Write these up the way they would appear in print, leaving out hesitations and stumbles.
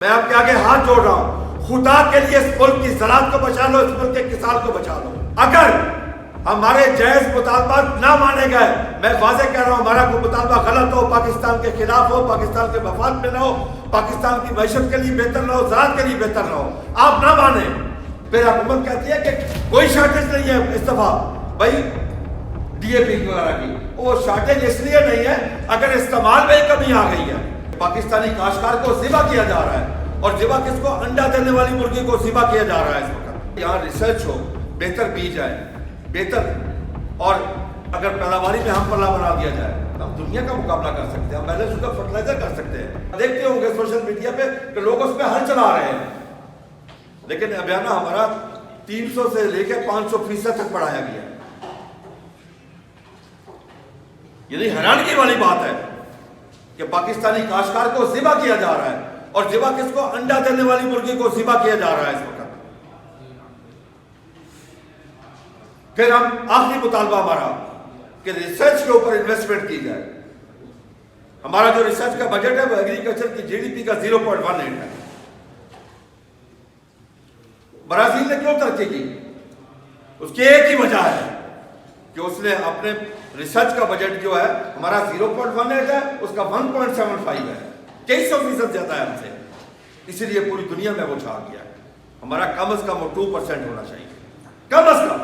میں آپ کے آگے ہاتھ جوڑ رہا ہوں، خدا کے لیے اس ملک کی زراعت کو بچا لو، اس ملک کے کسان کو بچا لو۔ اگر ہمارے جائز مطالبات نہ مانے گئے، میں واضح کہہ رہا ہوں، ہمارا کوئی مطالبہ غلط ہو، پاکستان کے خلاف ہو، پاکستان کے مفاد میں نہ ہو، پاکستان کی معیشت کے لیے بہتر نہ ہو، زراعت کے لیے بہتر نہ ہو، آپ نہ مانیں، پھر حکومت کہتی ہے کہ کوئی شارٹیج نہیں ہے استعفیٰ بھائی ڈی اے پی وغیرہ کی۔ وہ شارٹیج اس لیے نہیں ہے اگر استعمال میں کمی آ گئی ہے۔ پاکستانی کاشتکار کو ذبح کیا جا رہا ہے، اور ذبح کس کو؟ انڈا دینے والی مرغی کو ذبح کیا جا رہا ہے اس وقت۔ یہاں ریسرچ ہو، بہتر بیج آئے، بہتر، اور اگر پیداواری میں ہم پلہ بنا دیا جائے، ہم دنیا کا مقابلہ کر سکتے ہیں، ہم بیلنس شدہ فرٹیلائزر کر سکتے ہیں۔ دیکھتے ہوں گے سوشل میڈیا پہ کہ لوگ اس پہ ہل چلا رہے ہیں، لیکن ابیانہ ہمارا 300 سے لے کے 500% تک بڑھایا گیا۔ یہ حیرانگی والی بات ہے کہ پاکستانی کاشتکار کو ذبح کیا جا رہا ہے، اور ذبح کس کو؟ انڈا دینے والی مرغی کو ذبح کیا جا رہا ہے اس وقت۔ پھر ہم آخری مطالبہ ہمارا کہ ریسرچ کے اوپر انویسٹمنٹ کی جائے۔ ہمارا جو ریسرچ کا بجٹ ہے وہ ایگریکلچر کی جی ڈی پی کا 0.18 ہے۔ برازیل نے کیوں ترقی کی؟ اس کی ایک ہی وجہ ہے کہ اس نے اپنے ریسرچ کا بجٹ جو ہے ہمارا 0.18 ہے، اس کا 1.75 ہے، کئی سو فیصد زیادہ ہے ہم سے، اسی لیے پوری دنیا میں وہ چھا گیا ہے۔ ہمارا کم از کم 2% ہونا چاہیے، کم از کم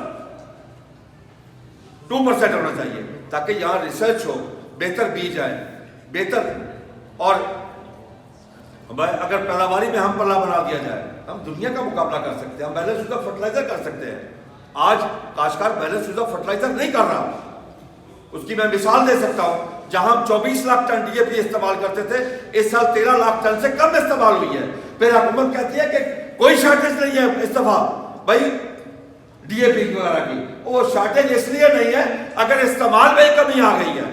2% ہونا چاہیے، تاکہ یہاں ریسرچ ہو، بہتر بیج آئے، بہتر، اور اگر پیداواری میں ہم پلہ بنا دیا جائے، ہم دنیا کا مقابلہ کر سکتے ہیں، ہم بیلنس شدہ فرٹیلائزر کر سکتے ہیں۔ آج کاشتکار بیلنس شدہ فرٹیلائزر نہیں کر رہا، اس کی میں مثال دے سکتا ہوں، جہاں ہم 24 لاکھ ٹن ڈی اے پی استعمال کرتے تھے، اس سال 13 لاکھ ٹن سے کم استعمال ہوئی ہے۔ پھر حکومت کہتی ہے کہ کوئی شارٹیج نہیں ہے استعفیٰ بھائی ڈی اے پی وغیرہ کی۔ وہ شارٹیج اس لیے نہیں ہے اگر استعمال میں کمی آ گئی ہے،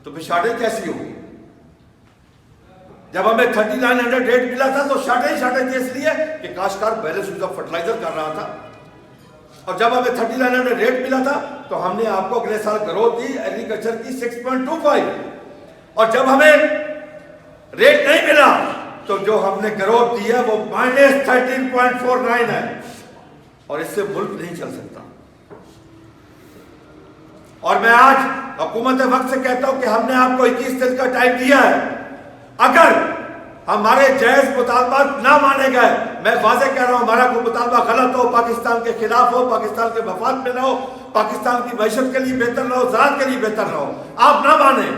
تو پھر شارٹیج کیسی ہوگی؟ جب ہمیں 3900 ریٹ ملا تھا تو شارٹیج اس لیے کہ کاشتکار بیلنس شدہ فرٹیلائزر کر رہا تھا، اور جب ہمیں 3900 ریٹ ملا تھا تو ہم نے آپ کو اگلے سال گروتھ دی ایگریکلچر کی 6.25، اور جب ہمیں ریٹ نہیں ملا تو جو ہم نے گروتھ دی ہے وہ -13.49 ہے، اور اس سے ملک نہیں چل سکتا۔ اور میں آج حکومت وقت سے کہتا ہوں کہ ہم نے آپ کو 21 دن کا ٹائم دیا ہے، اگر ہمارے جائز مطالبات نہ مانے گئے، میں واضح کہہ رہا ہوں، ہمارا کوئی مطالبہ غلط ہو، پاکستان کے خلاف ہو، پاکستان کے مفاد میں نہ ہو، پاکستان کی معیشت کے لیے بہتر نہ ہو، زراعت کے لیے بہتر نہ ہو، آپ نہ مانیں،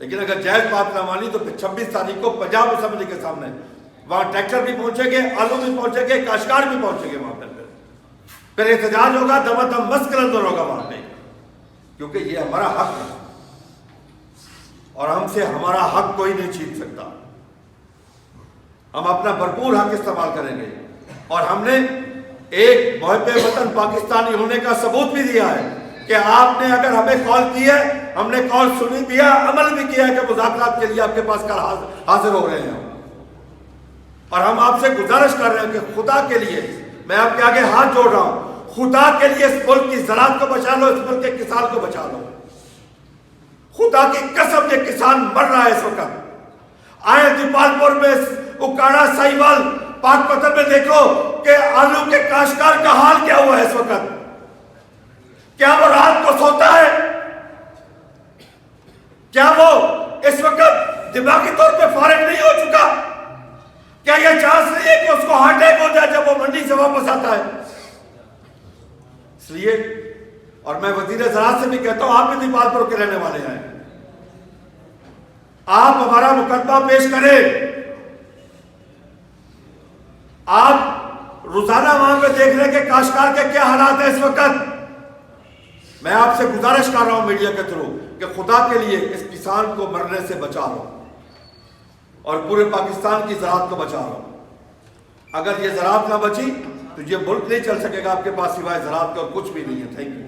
لیکن اگر جائز بات نہ مانی تو پھر 26 تاریخ کو پنجاب اسمبلی کے سامنے وہاں ٹریکٹر بھی پہنچیں گے، آلو بھی پہنچیں گے، کاشتکار بھی پہنچیں گے، وہاں پھر احتجاج ہوگا، دم دم مست کلندر ہوگا وہاں پہ، کیونکہ یہ ہمارا حق ہے، اور ہم سے ہمارا حق کوئی نہیں چھین سکتا۔ ہم اپنا بھرپور حق استعمال کریں گے، اور ہم نے ایک محب وطن پاکستانی ہونے کا ثبوت بھی دیا ہے کہ آپ نے اگر ہمیں کال کی ہے، ہم نے کال سنی بھی ہے، عمل بھی کیا ہے کہ مذاکرات کے لیے آپ کے پاس کل حاضر ہو رہے ہیں، اور ہم آپ سے گزارش کر رہے ہیں کہ خدا کے لیے، میں آپ کے آگے ہاتھ جوڑ رہا ہوں، خدا کے لیے اس ملک کی زراعت کو بچا لو، اس ملک کے کسان کو بچا لو۔ خدا کی قسم یہ کسان مر رہا ہے اس وقت۔ آئے دیپال پور میں، اکاڑا، سائیوال، پاک پتھر میں دیکھو کہ آلو کے کاشتکار کا حال کیا ہوا ہے اس وقت۔ کیا وہ رات کو سوتا ہے؟ کیا وہ اس وقت دماغی طور پہ فارغ نہیں ہو چکا؟ کیا یہ چانس نہیں ہے کہ اس کو ہارٹ اٹیک ہو جائے جب وہ منڈی سے واپس آتا ہے؟ اس لیے، اور میں وزیر زراعت سے بھی کہتا ہوں، آپ بھی دیپال پور کے رہنے والے ہیں، آپ ہمارا مقدمہ پیش کریں۔ آپ روزانہ وہاں پہ دیکھ رہے ہیں کہ کاشتکار کے کیا حالات ہیں اس وقت۔ میں آپ سے گزارش کر رہا ہوں میڈیا کے تھرو کہ خدا کے لیے اس کسان کو مرنے سے بچا لو، اور پورے پاکستان کی زراعت کو بچا لو۔ اگر یہ زراعت نہ بچی تو یہ ملک نہیں چل سکے گا، آپ کے پاس سوائے زراعت کا اور کچھ بھی نہیں ہے۔ Thank you.